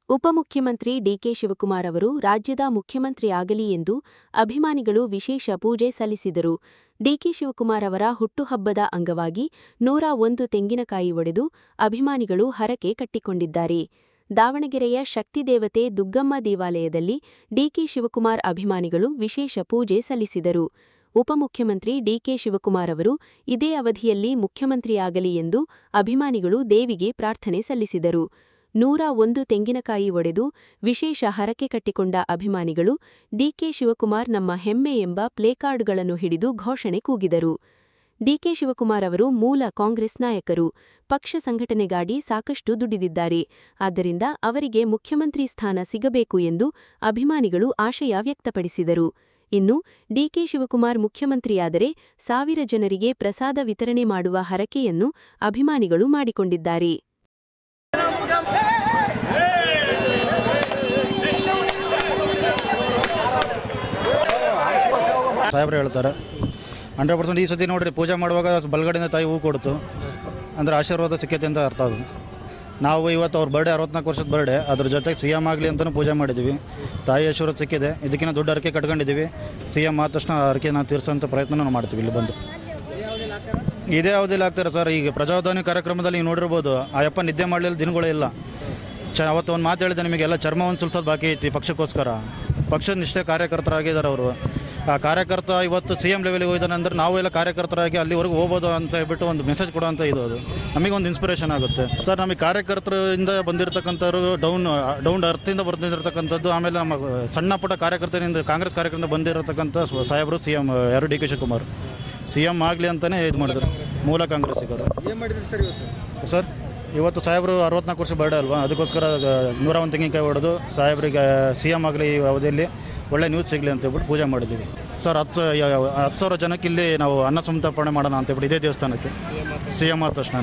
ಉಪಮುಖ್ಯಮಂತ್ರಿ ಡಿಕೆ ಶಿವಕುಮಾರ್ ಅವರು ರಾಜ್ಯದ ಮುಖ್ಯಮಂತ್ರಿಯಾಗಲಿ ಎಂದು ಅಭಿಮಾನಿಗಳು ವಿಶೇಷ ಪೂಜೆ ಸಲ್ಲಿಸಿದರು. ಡಿಕೆ ಶಿವಕುಮಾರ್ ಅವರ ಹುಟ್ಟುಹಬ್ಬದ ಅಂಗವಾಗಿ 101 ತೆಂಗಿನಕಾಯಿ ಒಡೆದು ಅಭಿಮಾನಿಗಳು ಹರಕೆ ಕಟ್ಟಿಕೊಂಡಿದ್ದಾರೆ. ದಾವಣಗೆರೆಯ ಶಕ್ತಿದೇವತೆ ದುಗ್ಗಮ್ಮ ದೇವಾಲಯದಲ್ಲಿ ಡಿಕೆ ಶಿವಕುಮಾರ್ ಅಭಿಮಾನಿಗಳು ವಿಶೇಷ ಪೂಜೆ ಸಲ್ಲಿಸಿದರು. ಉಪಮುಖ್ಯಮಂತ್ರಿ ಡಿಕೆ ಶಿವಕುಮಾರ್ ಅವರು ಇದೇ ಅವಧಿಯಲ್ಲಿ ಮುಖ್ಯಮಂತ್ರಿಯಾಗಲಿ ಎಂದು ಅಭಿಮಾನಿಗಳು ದೇವಿಗೆ ಪ್ರಾರ್ಥನೆ ಸಲ್ಲಿಸಿದರು. 101 ತೆಂಗಿನಕಾಯಿ ಒಡೆದು ವಿಶೇಷ ಹರಕೆ ಕಟ್ಟಿಕೊಂಡ ಅಭಿಮಾನಿಗಳು ಡಿಕೆ ಶಿವಕುಮಾರ್ ನಮ್ಮ ಹೆಮ್ಮೆ ಎಂಬ ಪ್ಲೇಕಾರ್ಡ್ಗಳನ್ನು ಹಿಡಿದು ಘೋಷಣೆ ಕೂಗಿದರು. ಡಿಕೆ ಶಿವಕುಮಾರ್ ಅವರು ಮೂಲ ಕಾಂಗ್ರೆಸ್ ನಾಯಕರು. ಪಕ್ಷ ಸಂಘಟನೆಗಾಗಿ ಸಾಕಷ್ಟು ದುಡಿದಿದ್ದಾರೆ. ಆದ್ದರಿಂದ ಅವರಿಗೆ ಮುಖ್ಯಮಂತ್ರಿ ಸ್ಥಾನ ಸಿಗಬೇಕು ಎಂದು ಅಭಿಮಾನಿಗಳು ಆಶಯ ವ್ಯಕ್ತಪಡಿಸಿದರು. ಇನ್ನು ಡಿಕೆ ಶಿವಕುಮಾರ್ ಮುಖ್ಯಮಂತ್ರಿಯಾದರೆ 1000 ಜನರಿಗೆ ಪ್ರಸಾದ ವಿತರಣೆ ಮಾಡುವ ಹರಕೆಯನ್ನು ಅಭಿಮಾನಿಗಳು ಮಾಡಿಕೊಂಡಿದ್ದಾರೆ. ಸಾಹೇಬ್ರು ಹೇಳ್ತಾರೆ 100% ಈ ಸತಿ ನೋಡ್ರಿ, ಪೂಜೆ ಮಾಡುವಾಗ ಬಲಗಡೆಯಿಂದ ತಾಯಿ ಹೂ ಕೊಡ್ತು ಅಂದರೆ ಆಶೀರ್ವಾದ ಸಿಕ್ಕೈತೆ ಅಂತ ಅರ್ಥ. ಅದು ನಾವು ಇವತ್ತು ಅವ್ರ ಬರ್ಡೇ 64 ವರ್ಷದ ಬರ್ಡೇ, ಅದ್ರ ಜೊತೆಗೆ CM ಆಗಲಿ ಅಂತಲೂ ಪೂಜೆ ಮಾಡಿದ್ದೀವಿ. ತಾಯಿ ಆಶೀರ್ವಾದ ಸಿಕ್ಕಿದೆ. ಇದಕ್ಕಿಂತ ದೊಡ್ಡ ಅರಕೆ ಕಟ್ಕೊಂಡಿದ್ದೀವಿ. CM ಆದ ತಕ್ಷಣ ಅರಕೆ ನಾವು ತೀರಿಸೋಂಥ ಪ್ರಯತ್ನ ನಾವು ಮಾಡ್ತೀವಿ. ಇಲ್ಲಿ ಬಂದು ಇದೇ ಅವಧಿಯಲ್ಲಿ ಆಗ್ತಾರೆ ಸರ್. ಈಗ ಪ್ರಜಾವಾಣಿ ಕಾರ್ಯಕ್ರಮದಲ್ಲಿ ನೀವು ನೋಡಿರ್ಬೋದು, ಆ ಯಪ್ಪ ನಿದ್ದೆ ಮಾಡಲಿಲ್ಲ ದಿನಗಳೇ ಇಲ್ಲ. ಅವತ್ತು ಒಂದು ಮಾತು ಹೇಳಿದೆ, ನಿಮಗೆಲ್ಲ ಚರ್ಮವನ್ನು ಸುಲಿಸೋದು ಬಾಕಿ ಐತಿ ಪಕ್ಷಕ್ಕೋಸ್ಕರ. ಪಕ್ಷದ ನಿಷ್ಠೆ ಕಾರ್ಯಕರ್ತರಾಗಿದ್ದಾರೆ ಅವರು. ಆ ಕಾರ್ಯಕರ್ತ ಇವತ್ತು CM ಲೆವೆಲ್ಗೆ ಹೋಗಿದ್ದಾನೆ ಅಂದರೆ ನಾವು ಎಲ್ಲ ಕಾರ್ಯಕರ್ತರಾಗಿ ಅಲ್ಲಿವರೆಗೂ ಹೋಗ್ಬೋದು ಅಂತ ಹೇಳ್ಬಿಟ್ಟು ಒಂದು ಮೆಸೇಜ್ ಕೊಡೋಂಥ ಇದು. ಅದು ನಮಗೊಂದು ಇನ್ಸ್ಪಿರೇಷನ್ ಆಗುತ್ತೆ ಸರ್. ನಮಗೆ ಕಾರ್ಯಕರ್ತರಿಂದ ಬಂದಿರತಕ್ಕಂಥವ್ರು ಡೌನ್ ಅರ್ಥದಿಂದ ಬಂದಿರತಕ್ಕಂಥದ್ದು, ಆಮೇಲೆ ನಮ್ಮ ಸಣ್ಣ ಪುಟ್ಟ ಕಾರ್ಯಕರ್ತರಿಂದ ಕಾಂಗ್ರೆಸ್ ಕಾರ್ಯಕರ್ತರಿಂದ ಬಂದಿರತಕ್ಕಂಥ ಸಾಹೇಬರು CM ಯಾರು ಡಿ ಕೆ ಶಿವಕುಮಾರ್ CM ಆಗಲಿ ಅಂತಲೇ ಇದು ಮಾಡಿದ್ರು. ಮೂಲ ಕಾಂಗ್ರೆಸ್ಸಿಗರು ಏನು ಮಾಡಿದ್ರು ಸರ್ ಇವತ್ತು? ಸರ್ ಇವತ್ತು ಸಾಹೇಬರು 64 ವರ್ಷ ಬರ್ಡೇ ಅಲ್ವಾ, ಅದಕ್ಕೋಸ್ಕರ 101 ತೆಂಗಿನಕಾಯಿ ಹೊಡೆದು ಸಾಹೇಬರಿಗೆ CM ಆಗಲಿ ಈ ಅವಧಿಯಲ್ಲಿ ಒಳ್ಳೆ ನ್ಯೂಸ್ ಸಿಗಲಿ ಅಂತ ಹೇಳ್ಬಿಟ್ಟು ಪೂಜೆ ಮಾಡಿದ್ದೀವಿ ಸರ್. 10,000 ಜನಕ್ಕೆ ಇಲ್ಲಿ ನಾವು ಅನ್ನ ಸಂತರ್ಪಣೆ ಮಾಡೋಣ ಅಂತ ಹೇಳ್ಬಿಟ್ಟು ಇದೇ ದೇವಸ್ಥಾನಕ್ಕೆ CM ಆದ ತಕ್ಷಣ